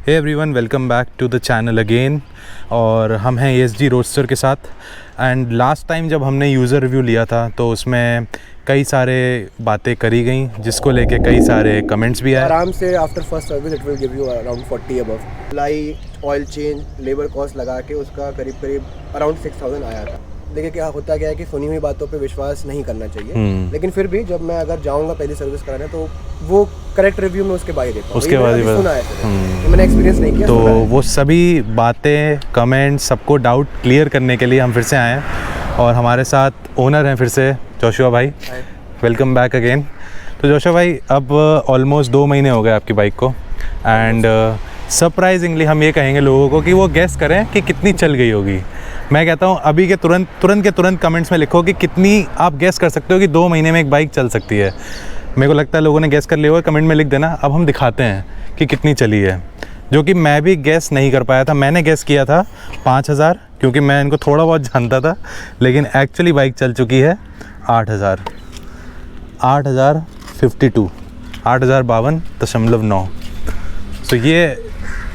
Hey everyone, welcome back to the channel again. और हम हैं ESG रोडस्टर के साथ। एंड लास्ट टाइम जब हमने यूज़र रिव्यू लिया था तो उसमें कई सारे बातें करी गई जिसको लेके कई सारे कमेंट्स भी आए। आराम से after first service it will give you around 40 above. Lie oil change labour cost लगा के उसका करीब अराउंड 6000 आया था। देखिए क्या है कि सुनी हुई बातों पे विश्वास नहीं करना चाहिए, लेकिन फिर भी जब मैं अगर जाऊंगा पहली सर्विस कराने तो वो करेक्ट रिव्यू में उसके बाद ही देखूंगा। उसके बाद ही सुना है, मैंने एक्सपीरियंस नहीं किया। तो वो सभी बातें, कमेंट, सबको डाउट क्लियर करने के लिए हम फिर से आए हैं और हमारे साथ ओनर हैं फिर से जोशुआ भाई। Welcome back again. तो जोशुआ भाई, अब ऑलमोस्ट 2 महीने हो गए आपकी बाइक को एंड सरप्राइजिंगली हम ये कहेंगे लोगों को कि वो गेस करें कि कितनी चल गई होगी। मैं कहता हूँ अभी के तुरंत कमेंट्स में लिखो कि कितनी आप गेस कर सकते हो कि 2 महीने में एक बाइक चल सकती है। मेरे को लगता है लोगों ने गेस कर लिया होगा, कमेंट में लिख देना। अब हम दिखाते हैं कि कितनी चली है, जो कि मैं भी गेस नहीं कर पाया था। मैंने गेस किया था 5000 क्योंकि मैं इनको थोड़ा बहुत जानता था, लेकिन एक्चुअली बाइक चल चुकी है 8,052 8,052.9। तो ये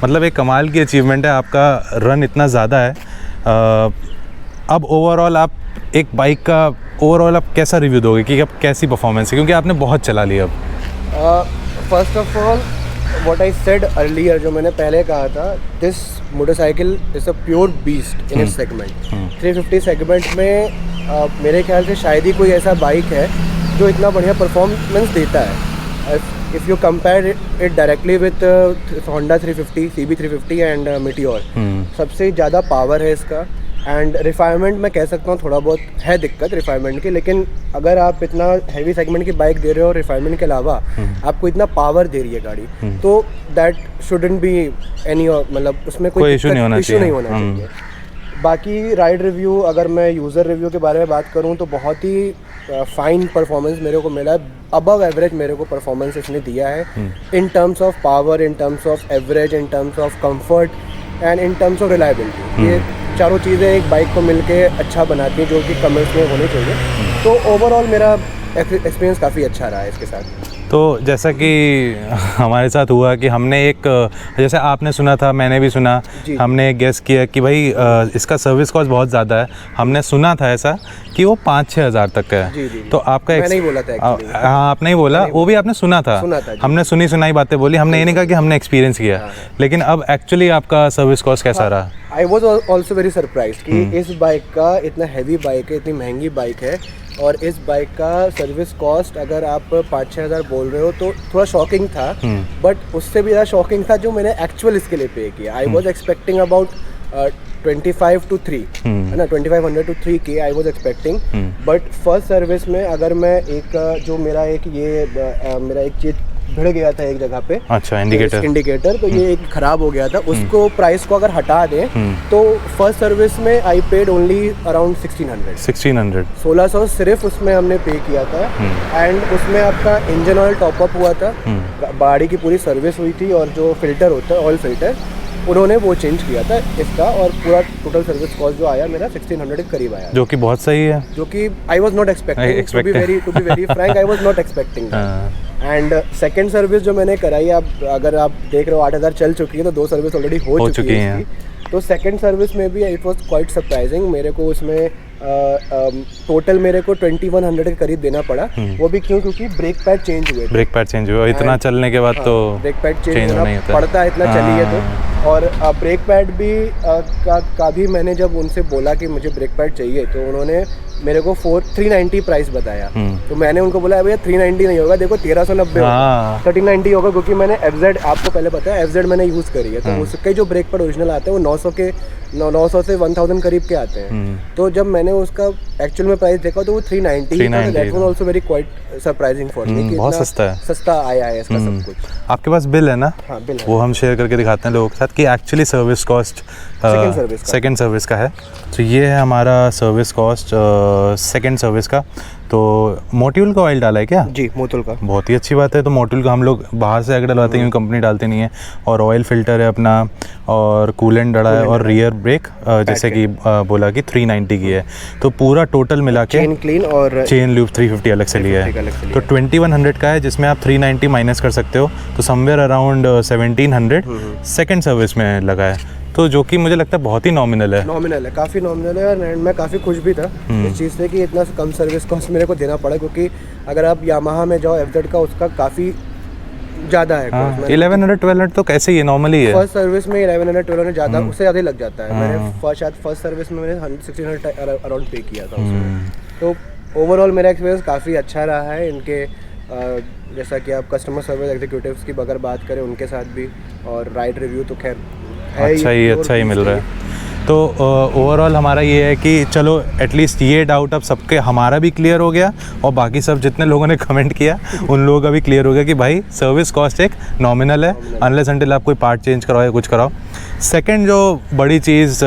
मतलब एक कमाल की अचीवमेंट है। आपका रन इतना ज़्यादा है। अब ओवरऑल आप एक बाइक का ओवरऑल आप कैसा रिव्यू दोगे कि अब कैसी परफॉर्मेंस है, क्योंकि आपने बहुत चला लिया अब। First of all what I said earlier, जो मैंने पहले कहा था, this motorcycle is a pure beast in its segment. 350 segment में मेरे ख्याल से शायद ही कोई ऐसा बाइक है जो इतना बढ़िया परफॉर्मेंस देता है। If you compare it directly with Honda 350, CB 350 and meteor, सबसे ज़्यादा पावर है इसका। एंड रिफाइनमेंट मैं कह सकता हूँ थोड़ा बहुत है दिक्कत रिफाइनमेंट की, लेकिन अगर आप इतना हैवी सेगमेंट की बाइक दे रहे हो और रिफाइनमेंट के अलावा आपको इतना पावर दे रही है गाड़ी, तो दैट शुडंट बी एनी, मतलब उसमें कोई इशू नहीं होना चाहिए। बाकी राइड रिव्यू, अगर मैं यूज़र रिव्यू के बारे में बात करूँ तो बहुत ही फाइन परफॉर्मेंस मेरे को मिला है। अबव एवरेज मेरे को परफॉर्मेंस इसने दिया है in terms of power, in terms of average, in terms of comfort and in terms of reliability. ये चारों चीज़ें एक बाइक को मिलके अच्छा बनाती हैं, जो कि कमेंट्स में होनी चाहिए। तो ओवरऑल मेरा एक्सपीरियंस काफ़ी अच्छा रहा है इसके साथ। तो जैसा कि हमारे साथ हुआ कि हमने एक, जैसे आपने सुना था, मैंने भी सुना, हमने गेस किया कि भाई इसका सर्विस कॉस्ट बहुत ज़्यादा है। हमने सुना था ऐसा कि वो 5-6 हज़ार तक का है। तो आपका मैं नहीं बोला था। हाँ, आपने ही बोला, वो भी आपने सुना था। हमने सुनाई बातें बोली, हमने ये नहीं कहा कि हमने एक्सपीरियंस किया। लेकिन अब एक्चुअली आपका सर्विस कॉस्ट कैसा रहा? I was also very surprise कि इस बाइक का, इतना हैवी बाइक है, इतनी महंगी बाइक है, और इस बाइक का सर्विस कॉस्ट अगर आप 5-6 हज़ार बोल रहे हो तो थोड़ा शॉकिंग था। बट उससे भी ज़्यादा शॉकिंग था जो मैंने एक्चुअल इसके लिए पे किया। I was expecting about 25 to 3, है ना, 2500 to 3K I was expecting. But first service में अगर मैं मेरा एक चीज़ भिड़ गया था एक जगह पे, अच्छा इंडिकेटर, तो ये एक खराब हो गया था। उसको प्राइस को अगर हटा दें तो फर्स्ट सर्विस में आई पेड ओनली अराउंड 1600 सिर्फ उसमें हमने पे किया था। एंड उसमें आपका इंजन ऑयल टॉपअप हुआ था, गाड़ी की पूरी सर्विस हुई थी, और जो फिल्टर होता है ऑयल फिल्टर, उन्होंने वो चेंज किया था इसका, और पूरा टोटल सर्विस कॉस्ट जो आया मेरा 1600 के करीब आया, जो कि बहुत सही है, जो कि I was not expecting. To be very frank, I was not expecting. And second service जो मैंने कराई, अगर आप देख रहे हो 8000 चल चुकी है, तो 2 सर्विस ऑलरेडी हो चुकी है। तो सेकंड सर्विस में भी इट वाज क्वाइट सरप्राइजिंग। मेरे को उसमें टोटल मेरे को 2100 के करीब देना पड़ा। वो भी क्योंकि ब्रेक पैड चेंज हुए। इतना चलने के बाद तो ब्रेक पैड चेंज होना पड़ता है, इतना चली है तो। और ब्रेक पैड भी का भी मैंने जब उनसे बोला कि मुझे ब्रेक पैड चाहिए, तो उन्होंने मेरे को 390 प्राइस बताया। तो मैंने उनको बोला भैया 390 नहीं होगा, देखो 1390 होगा, 1390 होगा, क्योंकि मैंने FZ, आपको पहले पता है FZ मैंने यूज़ करी है। तो उसके जो ब्रेक पैड ओरिजिनल आते हैं वो 900 से 1000 करीब के आते हैं। तो जब मैंने उसका एक्चुअल में प्राइस देखा तो वो 390 था। That was also very quite surprising for me कि बहुत सस्ता आया है इसका सब कुछ। आपके पास बिल है ना? हाँ, बिल है। वो हम शेयर करके दिखाते हैं लोगों के साथ कि actually service cost second service का है। तो ये है हमारा सर्विस कॉस्ट सेकंड सर्विस का। तो मोट्यूल का ऑयल डाला है क्या? जी, मोटुल का। बहुत ही अच्छी बात है। तो मोट्यूल का हम लोग बाहर से अगर डलवाते हैं, कंपनी डालती नहीं है। और ऑयल फिल्टर है अपना, और कूलेंट डला है, और रियर ब्रेक जैसे कि बोला कि 390 की है। तो पूरा टोटल मिला के चेन क्लीन और चेन लूप 350 अलग से लिया है। तो 2100 का है, जिसमें आप 390 माइनस कर सकते हो, तो समवेयर अराउंड 1700 सेकंड सर्विस में लगा है। तो जो कि मुझे लगता है बहुत ही नॉमिनल है। काफ़ी नॉमिनल है। और मैं काफ़ी खुश भी था इस चीज़ से कि इतना कम सर्विस कॉस्ट मेरे को देना पड़ा, क्योंकि अगर आप यामाहा में जाओ FZ का, उसका काफ़ी ज़्यादा है। 1100-1200 तो कैसे ही है, नॉर्मली है। फर्स्ट सर्विस में 1100-1200 ज़्यादा, उससे ज़्यादा लग जाता है। मैंने फर्स्ट सर्विस में मैंने 1600 अराउंड पे किया था उसमें। तो ओवरऑल मेरा एक्सपीरियंस काफ़ी अच्छा रहा है इनके। जैसा कि आप कस्टमर सर्विस एग्जीक्यूटिव्स की अगर बात करें उनके साथ भी, और राइड रिव्यू तो खैर अच्छा ही मिल रहा है। तो ओवरऑल हमारा ये है कि चलो एटलीस्ट ये डाउट अब सबके हमारा भी क्लियर हो गया, और बाकी सब जितने लोगों ने कमेंट किया उन लोगों का भी क्लियर हो गया कि भाई सर्विस कॉस्ट एक नॉमिनल है, अनलेस अनटिल आप कोई पार्ट चेंज कराओ या कुछ कराओ। सेकंड जो बड़ी चीज़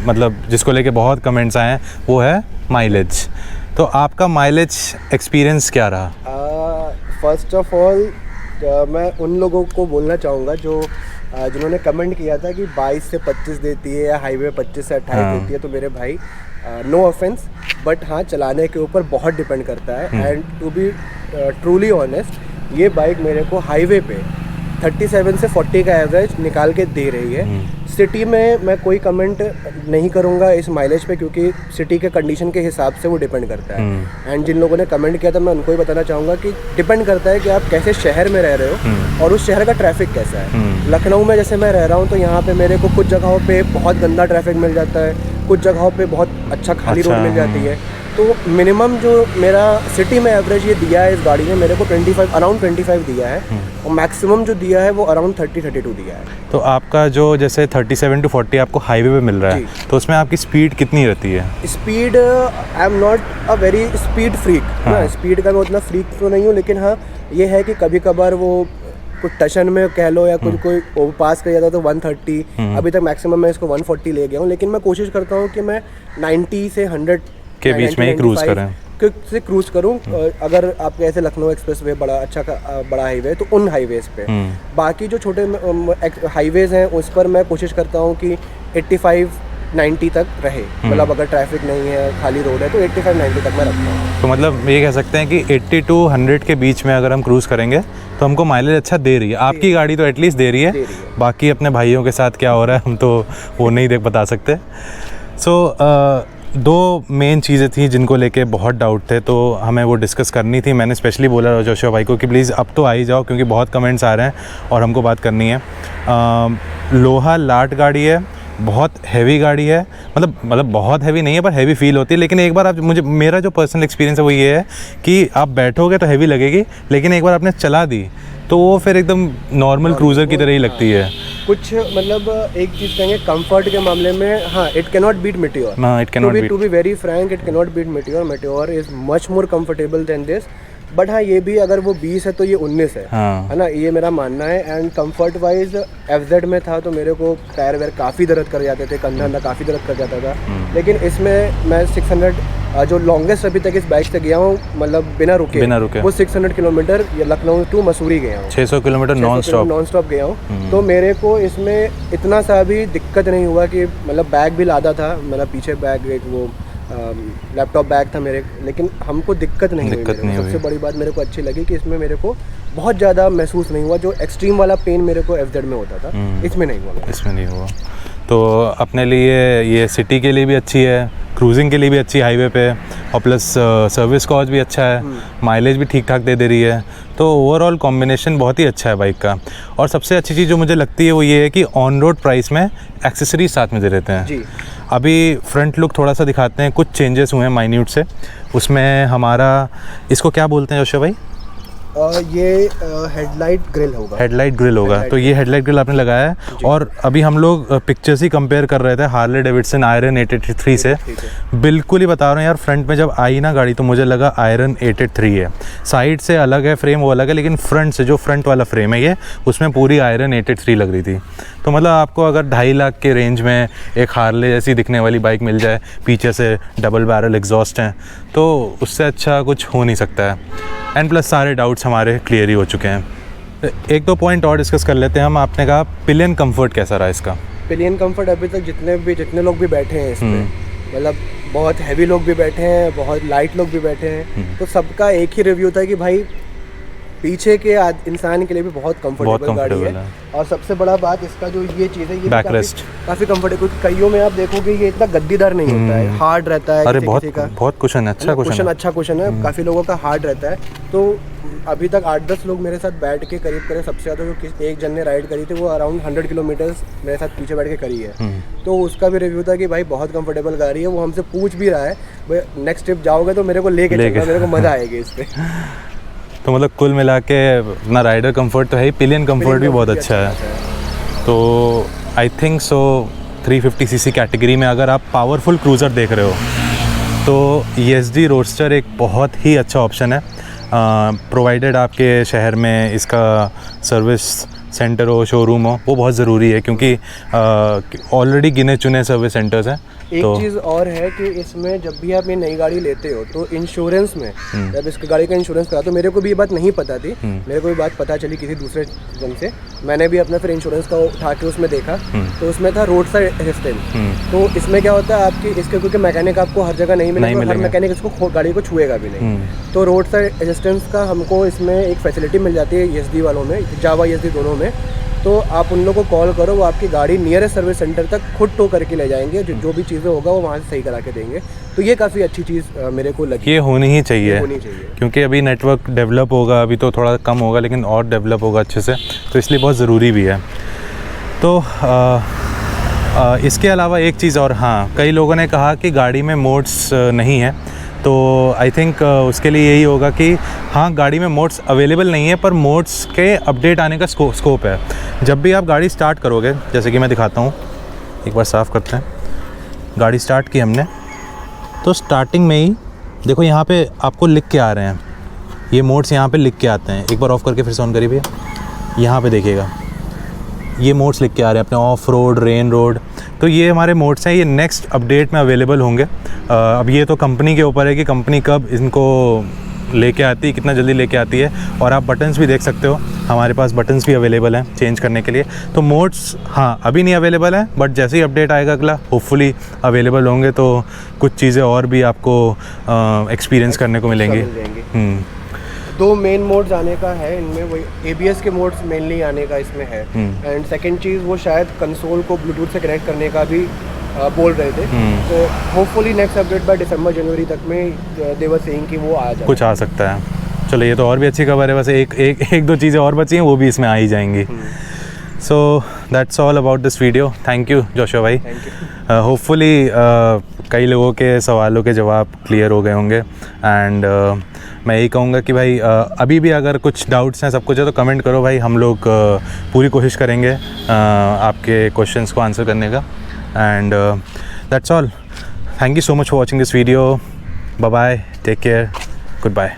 मतलब जिसको लेके बहुत कमेंट्स आए हैं वो है माइलेज। तो आपका माइलेज एक्सपीरियंस क्या रहा? फर्स्ट ऑफ ऑल मैं उन लोगों को बोलना चाहूँगा जो जिन्होंने कमेंट किया था कि 22 से 25 देती है या हाईवे 25 से 28 देती है। तो मेरे भाई नो ऑफेंस, बट हाँ, चलाने के ऊपर बहुत डिपेंड करता है। And to be truly honest, ये बाइक मेरे को हाईवे पे 37 से 40 का एवरेज निकाल के दे रही है। सिटी में मैं कोई कमेंट नहीं करूँगा इस माइलेज पे, क्योंकि सिटी के कंडीशन के हिसाब से वो डिपेंड करता है। एंड जिन लोगों ने कमेंट किया था, मैं उनको ही बताना चाहूँगा कि डिपेंड करता है कि आप कैसे शहर में रह रहे हो और उस शहर का ट्रैफिक कैसा है। लखनऊ में जैसे मैं रह रहा हूँ, तो यहाँ पे मेरे को कुछ जगहों पे बहुत गंदा ट्रैफिक मिल जाता है, कुछ जगहों पे बहुत अच्छा खाली रोड मिल जाती है। तो मिनिमम जो मेरा सिटी में एवरेज ये दिया है इस गाड़ी ने मेरे को अराउंड 25 दिया है, और मैक्सिमम जो दिया है वो अराउंड 30-32 दिया है। तो आपका जो जैसे 37 to 40 आपको हाईवे पे मिल रहा है, तो उसमें आपकी स्पीड कितनी रहती है? Speed, I am not a very speed freak. हाँ, स्पीड का मैं उतना फ्रीक तो नहीं हूँ, लेकिन हाँ ये है कि कभी कभार वो कुछ टशन में कह लो या कुछ कोई ओवरपास कर जाता है तो 130। अभी तक मैक्सिमम मैं इसको 140 ले गया हूँ, लेकिन मैं कोशिश करता हूँ कि मैं 90 से 100 के बीच में ही क्रूज करें, से क्रूज करूँ। अगर आपके ऐसे लखनऊ एक्सप्रेस वे बड़ा अच्छा बड़ा हाईवे, तो उन हाईवेज पे। बाकी जो छोटे हाईवेज हैं उस पर मैं कोशिश करता हूँ कि 85-90 तक रहे। मतलब अगर ट्रैफिक नहीं है, खाली रोड है, तो 85-90 तक मैं रखता हूँ। तो मतलब ये कह सकते हैं कि 80 to 100 के बीच में अगर हम क्रूज़ करेंगे तो हमको माइलेज अच्छा दे रही है। आपकी गाड़ी तो एटलीस्ट दे रही है। बाकी अपने भाइयों के साथ क्या हो रहा है हम तो वो नहीं बता सकते। सो दो मेन चीज़ें थी जिनको लेके बहुत डाउट थे, तो हमें वो डिस्कस करनी थी। मैंने स्पेशली बोला जोशुआ भाई को कि प्लीज़ अब तो आ ही जाओ, क्योंकि बहुत कमेंट्स आ रहे हैं और हमको बात करनी है। लोहा लाट गाड़ी है, बहुत हैवी गाड़ी है। मतलब बहुत हैवी नहीं है, पर हैवी फील होती है। लेकिन एक बार आप मेरा जो पर्सनल एक्सपीरियंस है वो ये है कि आप बैठोगे तो हैवी लगेगी, लेकिन एक बार आपने चला दी तो वो फिर एकदम नॉर्मल क्रूज़र की तरह ही लगती है। कुछ मतलब एक चीज़ कहेंगे कंफर्ट के मामले में, हाँ, it can not beat Meteor. हाँ, it can not beat. To be very frank, it can not beat Meteor. Meteor is much more comfortable than this. But हाँ, ये भी अगर वो 20 है तो ये 19 है। हाँ। है ना, ये मेरा मानना है। एंड कंफर्ट वाइज FZ में था तो मेरे को पैर वैर काफ़ी दर्द कर जाते थे, कंधा काफ़ी दर्द कर जाता था। लेकिन इसमें मैं 600 जो लॉन्गेस्ट अभी तक इस बाइक से गया हूँ, मतलब बिना रुके वो 600 किलोमीटर लखनऊ टू मसूरी गया हूँ। 600 किलोमीटर नॉन स्टॉप गया हूँ। तो मेरे को इसमें इतना सा भी दिक्कत नहीं हुआ कि मतलब बैग भी लादा था, मतलब पीछे बैग एक वो लैपटॉप बैग था मेरे, लेकिन हमको दिक्कत नहीं हुई। सबसे बड़ी बात मेरे को अच्छी लगी कि इसमें मेरे को बहुत ज़्यादा महसूस नहीं हुआ। जो एक्सट्रीम वाला पेन मेरे को FZ में होता था, इसमें नहीं हुआ। तो अपने लिए ये सिटी के लिए भी अच्छी है, क्रूजिंग के लिए भी अच्छी हाईवे पे, और प्लस सर्विस कॉस्ट भी अच्छा है, माइलेज भी ठीक ठाक दे रही है। तो ओवरऑल कॉम्बिनेशन बहुत ही अच्छा है बाइक का। और सबसे अच्छी चीज़ जो मुझे लगती है वो ये है कि ऑन रोड प्राइस में एक्सेसरीज साथ में दे देते हैं जी। अभी फ्रंट लुक थोड़ा सा दिखाते हैं, कुछ चेंजेस हुए हैं माइन्यूट से। उसमें हमारा इसको क्या बोलते हैं जोशुआ भाई? ये हेडलाइट ग्रिल होगा। हेडलाइट ग्रिल होगा। तो ये हेडलाइट ग्रिल आपने लगाया है। और अभी हम लोग पिक्चर्स ही कंपेयर कर रहे थे हार्ले डेविडसन आयरन 883 से। बिल्कुल ही बता रहा हूँ यार, फ्रंट में जब आई ना गाड़ी तो मुझे लगा आयरन 883 है। साइड से अलग है, फ्रेम वो अलग है, लेकिन फ्रंट से जो फ्रंट वाला फ्रेम है ये, उसमें पूरी आयरन 883 लग रही थी। तो मतलब आपको अगर 2.5 लाख के रेंज में एक हार्ले जैसी दिखने वाली बाइक मिल जाए, पीछे से डबल बैरल एग्जॉस्ट हैं, तो उससे अच्छा कुछ हो नहीं सकता है। एंड प्लस सारे डाउट्स हमारे क्लियर ही हो चुके हैं। एक दो पॉइंट और डिस्कस कर लेते हैं हम। आपने कहा पिलियन कंफर्ट कैसा रहा इसका? पिलियन कंफर्ट अभी तक जितने लोग भी बैठे हैं इसमें, मतलब बहुत हैवी लोग भी बैठे हैं, बहुत लाइट लोग भी बैठे हैं, तो सबका एक ही रिव्यू था कि भाई पीछे के इंसान के लिए भी बहुत कंफर्टेबल गाड़ी है। और सबसे बड़ा बात इसका जो ये चीज़ है, ये काफ़ी कंफर्टेबल। कईयों में आप देखोगे ये इतना गद्दीदार नहीं होता है, हार्ड रहता है। अरे बहुत कुशन है, अच्छा कुशन है। काफ़ी लोगों का हार्ड रहता है। तो अभी तक 8-10 लोग मेरे साथ बैठ के करीब सबसे ज़्यादा जो एक जन ने राइड करी थी वो अराउंड 100 किलोमीटर्स मेरे साथ पीछे बैठ के करी है। तो उसका भी रिव्यू था कि भाई बहुत कंफर्टेबल गाड़ी है। वो हमसे पूछ भी रहा है भाई नेक्स्ट ट्रिप जाओगे तो मेरे को लेके चलना, मेरे को मज़ा आएगी इस पर। तो मतलब कुल मिला के अपना राइडर कंफर्ट तो है ही, पिलियन कंफर्ट भी बहुत अच्छा है। तो I think so 350 CC category में अगर आप पावरफुल क्रूज़र देख रहे हो तो ESD रोडस्टर एक बहुत ही अच्छा ऑप्शन है। प्रोवाइडेड आपके शहर में इसका सर्विस सेंटर हो, शोरूम हो, वो बहुत ज़रूरी है, क्योंकि ऑलरेडी गिने चुने सर्विस सेंटर्स हैं। एक चीज़ और है कि इसमें जब भी आप ये नई गाड़ी लेते हो तो इंश्योरेंस में जब इसकी गाड़ी का इंश्योरेंस करा, तो मेरे को भी ये बात नहीं पता थी, मेरे को ये बात पता चली किसी दूसरे जन से। मैंने भी अपना फिर इंश्योरेंस का उठा के उसमें देखा तो उसमें था रोड साइड असिस्टेंट। तो इसमें क्या होता है आपकी इसके, क्योंकि मैकेनिक आपको हर जगह नहीं मिलेगा, हर मैकेनिक इसको गाड़ी को छुएगा भी नहीं। तो रोड साइड असिस्टेंस का हमको इसमें एक फैसिलिटी मिल जाती है ESD वालों में, जावा ESD दोनों में। तो आप उन लोगों को कॉल करो, वो आपकी गाड़ी नियरेस्ट सर्विस सेंटर तक खुद टो करके ले जाएंगे, जो भी चीज़ें होगा वो वहाँ से सही करा के देंगे। तो ये काफ़ी अच्छी चीज़ मेरे को लगी। ये होनी ही चाहिए, क्योंकि अभी नेटवर्क डेवलप होगा, अभी तो थोड़ा कम होगा लेकिन और डेवलप होगा अच्छे से, तो इसलिए बहुत ज़रूरी भी है। तो इसके अलावा एक चीज़ और, हाँ, कई लोगों ने कहा कि गाड़ी में मोड्स नहीं है, तो आई थिंक उसके लिए यही होगा कि हाँ, गाड़ी में मोड्स अवेलेबल नहीं है, पर मोड्स के अपडेट आने का स्कोप है। जब भी आप गाड़ी स्टार्ट करोगे, जैसे कि मैं दिखाता हूँ, एक बार साफ़ करते हैं। गाड़ी स्टार्ट की हमने, तो स्टार्टिंग में ही देखो यहाँ पे आपको लिख के आ रहे हैं, ये मोड्स यहाँ पे लिख के आते हैं। एक बार ऑफ़ करके फिर से ऑन करिए भैया, यहाँ पे देखिएगा ये मोड्स लिख के आ रहे हैं अपने ऑफ रोड, रेन रोड। तो ये हमारे मोड्स हैं, ये नेक्स्ट अपडेट में अवेलेबल होंगे। अब ये तो कंपनी के ऊपर है कि कंपनी कब इनको लेके आती है, कितना जल्दी लेके आती है। और आप बटन्स भी देख सकते हो, हमारे पास बटन्स भी अवेलेबल हैं चेंज करने के लिए। तो मोड्स हाँ अभी नहीं अवेलेबल हैं, बट जैसे ही अपडेट आएगा अगला होपफुली अवेलेबल होंगे, तो कुछ चीज़ें और भी आपको एक्सपीरियंस करने को मिलेंगी। 2 मेन मोड्स आने का है इनमें, वही ABS के मोड्स मेनली आने का इसमें है। एंड सेकंड चीज़, वो शायद कंसोल को ब्लूटूथ से कनेक्ट करने का भी बोल रहे थे। तो होपफुली नेक्स्ट अपडेट बाय दिसंबर-जनवरी तक में दे वर सेइंग कि वो आ जाए, कुछ आ सकता है। चलो ये तो और भी अच्छी खबर है। वैसे एक दो चीज़ें और बची हैं, वो भी इसमें आ ही जाएंगी। So that's all about this video. Thank you Joshua भाई। होपफुली कई लोगों के सवालों के जवाब क्लियर हो गए होंगे। एंड मैं यही कहूँगा कि भाई अभी भी अगर कुछ डाउट्स हैं, सब कुछ है, तो कमेंट करो भाई, हम लोग पूरी कोशिश करेंगे आपके क्वेश्चंस को आंसर करने का। And that's all. Thank you so much for watching this video. Bye bye, take care, good bye.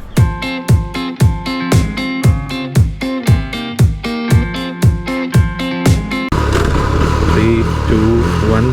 3, 2, 1